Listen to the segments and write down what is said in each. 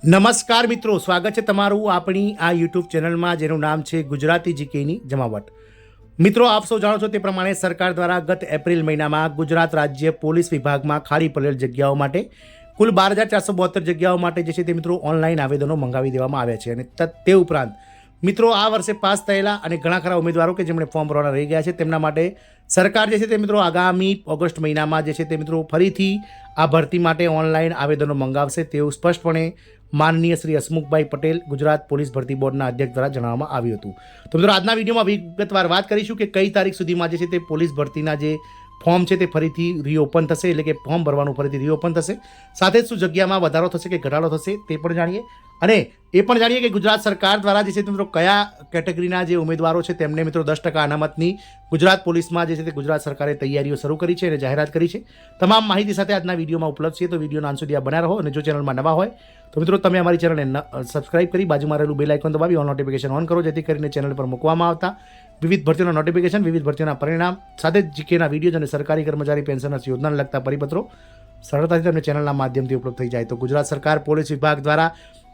નમસ્કાર મિત્રો, સ્વાગત છે તમારું આપણી આ યુટ્યુબ ચેનલમાં જેનું નામ છે ગુજરાતી જીકેની જમાવટ. મિત્રો, આપ સૌ જાણો છો તે પ્રમાણે સરકાર દ્વારા ગત એપ્રિલ મહિનામાં ગુજરાત રાજ્ય પોલીસ વિભાગમાં ખાલી પડેલ જગ્યાઓ માટે કુલ 12,472 જગ્યાઓ માટે જે છે તે મિત્રો ઓનલાઈન આવેદનો મંગાવી દેવામાં આવ્યા છે. અને તે ઉપરાંત મિત્રો આ વર્ષે પાસ થયેલા અને ઘણા ખરા ઉમેદવારો કે જેમણે ફોર્મ ભરવાના રહી ગયા છે તેમના માટે સરકાર જે છે તે મિત્રો આગામી ઓગસ્ટ મહિનામાં જે છે તે મિત્રો ફરીથી આ ભરતી માટે ઓનલાઈન આવેદનો મંગાવશે તેવું સ્પષ્ટપણે માનનીય શ્રી હસમુખભાઈ પટેલ ગુજરાત પોલીસ ભરતી બોર્ડના અધ્યક્ષ દ્વારા જણાવવામાં આવ્યું હતું. તો મિત્રો આજના વિડીયોમાં વિગતવાર વાત કરીશું કે કઈ તારીખ સુધીમાં જે છે તે પોલીસ ભરતીના જે ફોર્મ છે તે ફરીથી રીઓપન થશે, એટલે કે ફોર્મ ભરવાનું ફરીથી રીઓપન થશે. સાથે જ શું જગ્યામાં વધારો થશે કે ઘટાડો થશે તે પણ જાણીએ, અને એ પણ જાણીએ કે ગુજરાત સરકાર દ્વારા જે છે તે મિત્રો કયા કેટેગરીના જે ઉમેદવારો છે તેમને મિત્રો 10% અનામતની ગુજરાત પોલીસમાં જે છે તે ગુજરાત સરકારે તૈયારીઓ શરૂ કરી છે અને જાહેરાત કરી છે. તમામ માહિતી સાથે આજના વિડીયોમાં ઉપલબ્ધ છે, તો વિડીયોના અંત સુધી આ બન્યા રહો. અને જો ચેનલમાં નવા હોય તો મિત્રો તમે અમારી ચેનલને સબસ્ક્રાઇબ કરી બાજુમાં રહેલું બેલ આઇકોન દબાવી ઓલ નોટિફિકેશન ઓન કરો, જેથી કરીને ચેનલ પર મૂકવામાં આવતા વિવિધ ભરતીઓના નોટિફિકેશન, વિવિધ ભરતીઓના પરિણામ, સાથે જ જીકેના વિડીયો અને સરકારી કર્મચારી પેન્શનર્સ યોજનાને લગતા પરિપત્રો સરળતાથી તમને ચેનલના માધ્યમથી ઉપલબ્ધ થઈ જાય. તો ગુજરાત સરકાર પોલીસ વિભાગ દ્વારા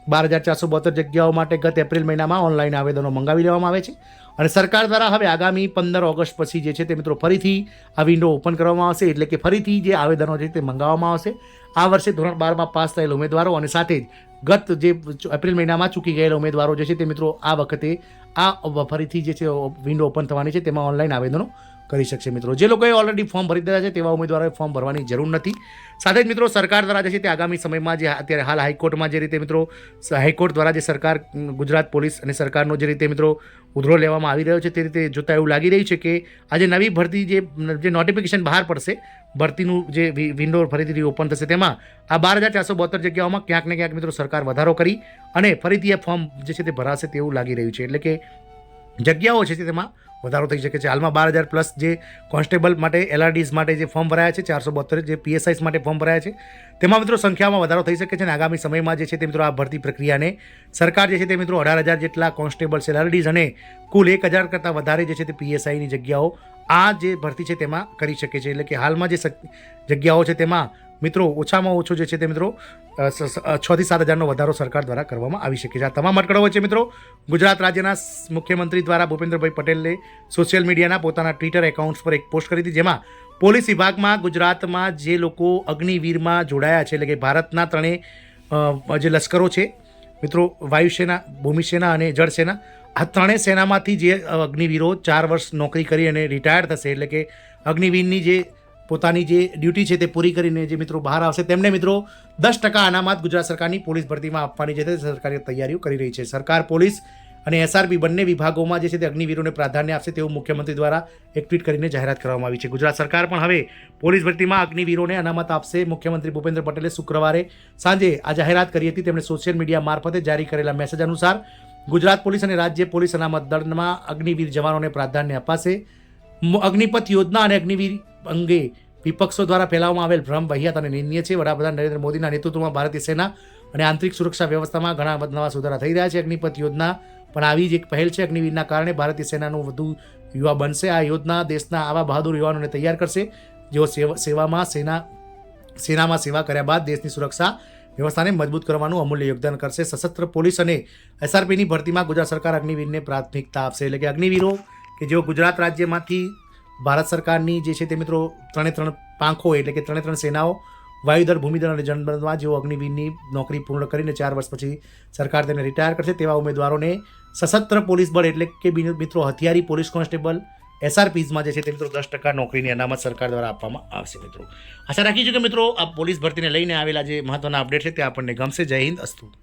12,472 જગ્યાઓ માટે ગત એપ્રિલ મહિનામાં ઓનલાઈન આવેદનો મંગાવી લેવામાં આવે છે. અને સરકાર દ્વારા હવે આગામી 15 ઓગસ્ટ પછી જે છે તે મિત્રો ફરીથી આ વિન્ડો ઓપન કરવામાં આવશે, એટલે કે ફરીથી જે આવેદનો છે તે મંગાવવામાં આવશે. આ વર્ષે ધોરણ 12માં પાસ થયેલ ઉમેદવારો અને સાથે જ ગત જે એપ્રિલ મહિનામાં ચૂકી ગયેલા ઉમેદવારો જે છે તે મિત્રો આ વખતે આ ફરીથી જે છે વિન્ડો ઓપન થવાની છે તેમાં ઓનલાઈન આવેદનો કરી શકશે. મિત્રો જે લોકોએ ઓલરેડી ફોર્મ ભરી દીધા છે તેવા ઉમેદવારોએ ફોર્મ ભરવાની જરૂર નથી. સાથે જ મિત્રો સરકાર દ્વારા જે છે તે આગામી સમયમાં જે અત્યારે હાલ હાઈકોર્ટમાં જે રીતે મિત્રો હાઈકોર્ટ દ્વારા જે સરકાર ગુજરાત પોલીસ અને સરકારનો જે રીતે મિત્રો ઉધરો લેવામાં આવી રહ્યો છે તે રીતે જોતા એવું લાગી રહ્યું છે કે આજે નવી ભરતી જે નોટિફિકેશન બહાર પડશે, ભરતીનું જે વિન્ડો ફરીથી ઓપન થશે, તેમાં આ 12,472 જગ્યાઓમાં ક્યાંક ને ક્યાંક મિત્રો સરકાર વધારો કરી અને ફરીથી આ ફોર્મ જે છે તે ભરાશે તેવું લાગી રહ્યું છે. એટલે કે જગ્યાઓ છે તેમાં વધારો થઈ શકે છે. હાલમાં 12,000 પ્લસ જે કોન્સ્ટેબલ માટે LRDs માટે જે ફોર્મ ભરાયા છે, 472 જે PSIs માટે ફોર્મ ભરાયા છે, તેમાં મિત્રો સંખ્યામાં વધારો થઈ શકે છે. અને આગામી સમયમાં જે છે તે મિત્રો આ ભરતી પ્રક્રિયાને સરકાર જે છે તે મિત્રો 18,000 જેટલા કોન્સ્ટેબલ્સ, LRDs અને કુલ 1,000 કરતાં વધારે જે છે તે PSIની જગ્યાઓ આ જે ભરતી છે તેમાં કરી શકે છે. એટલે કે હાલમાં જે જગ્યાઓ છે તેમાં મિત્રો ઓછામાં ઓછો જે છે તે મિત્રો 6,000 થી 7,000નો વધારો સરકાર દ્વારા કરવામાં આવી શકે છે. આ તમામ અટકળો વચ્ચે મિત્રો ગુજરાત રાજ્યના મુખ્યમંત્રી દ્વારા ભૂપેન્દ્રભાઈ પટેલે સોશિયલ મીડિયાના પોતાના ટ્વિટર એકાઉન્ટ્સ પર એક પોસ્ટ કરી હતી, જેમાં પોલીસ વિભાગમાં ગુજરાતમાં જે લોકો અગ્નિવીરમાં જોડાયા છે, એટલે કે ભારતના ત્રણેય જે લશ્કરો છે મિત્રો, વાયુસેના, ભૂમિસેના અને જળસેના, આ ત્રણેય સેનામાંથી જે અગ્નિવીરો 4 વર્ષ નોકરી કરી અને રિટાયર થશે, એટલે કે અગ્નિવીરની જે પોતાની જે ડ્યુટી છે તે પૂરી કરીને જે મિત્રો બહાર આવશે તેમને મિત્રો 10% અનામત ગુજરાત સરકારની પોલીસ ભરતીમાં આપવાની જે તે સરકારી તૈયારીઓ કરી રહી છે. સરકાર પોલીસ અને SRP બંને વિભાગોમાં જે છે તે અગ્નિવીરોને પ્રાધાન્ય આપશે તેવું મુખ્યમંત્રી દ્વારા એક ટ્વીટ કરીને જાહેરાત કરવામાં આવી છે. ગુજરાત સરકાર પણ હવે પોલીસ ભરતીમાં અગ્નિવીરોને અનામત આપશે. મુખ્યમંત્રી ભૂપેન્દ્ર પટેલે શુક્રવારે સાંજે આ જાહેરાત કરી હતી. તેમણે સોશિયલ મીડિયા મારફતે જારી કરેલા મેસેજ અનુસાર ગુજરાત પોલીસ અને રાજ્ય પોલીસ અનામત દળમાં અગ્નિવીર જવાનોને પ્રાધાન્ય અપાશે. અગ્નિપથ યોજના અને અગ્નિવીર અંગે વિપક્ષો દ્વારા ફેલાવવામાં આવેલ ભ્રમ વહિયાત અને નિંદનીય છે. વડાપ્રધાન નરેન્દ્ર મોદીના નેતૃત્વમાં ભારતીય સેના અને આંતરિક સુરક્ષા વ્યવસ્થામાં ઘણા નવા સુધારા થઈ રહ્યા છે. અગ્નિપથ યોજના પણ આવી જ એક પહેલ છે. અગ્નિવીરના કારણે ભારતીય સેનાનું વધુ યુવા બનશે. આ યોજના દેશના આવા બહાદુર યુવાનોને તૈયાર કરશે જેઓ સેનામાં સેવા કર્યા બાદ દેશની સુરક્ષા વ્યવસ્થાને મજબૂત કરવાનું અમૂલ્ય યોગદાન કરશે. સશસ્ત્ર પોલીસ અને SRPની ભરતીમાં ગુજરાત સરકાર અગ્નિવીરને પ્રાથમિકતા આપશે. એટલે કે અગ્નિવીરો કે જેઓ ગુજરાત રાજ્યમાંથી ભારત સરકારની જે છે તે મિત્રો 3 પાંખો, એટલે કે 3 સેનાઓ, વાયુદળ, ભૂમિદળ અને જનબળમાં જેઓ અગ્નિવીરની નોકરી પૂર્ણ કરીને 4 વર્ષ પછી સરકાર તેને રિટાયર કરશે તેવા ઉમેદવારોને સશસ્ત્ર પોલીસ બળ, એટલે કે મિત્રો હથિયારી પોલીસ કોન્સ્ટેબલ, SRPsમાં જે છે તે મિત્રો 10% નોકરીની અનામત સરકાર દ્વારા આપવામાં આવશે. મિત્રો આશા રાખીશું કે મિત્રો આ પોલીસ ભરતીને લઈને આવેલા જે મહત્વના અપડેટ છે તે આપણને ગમશે. જય હિન્દ, અસ્તુ.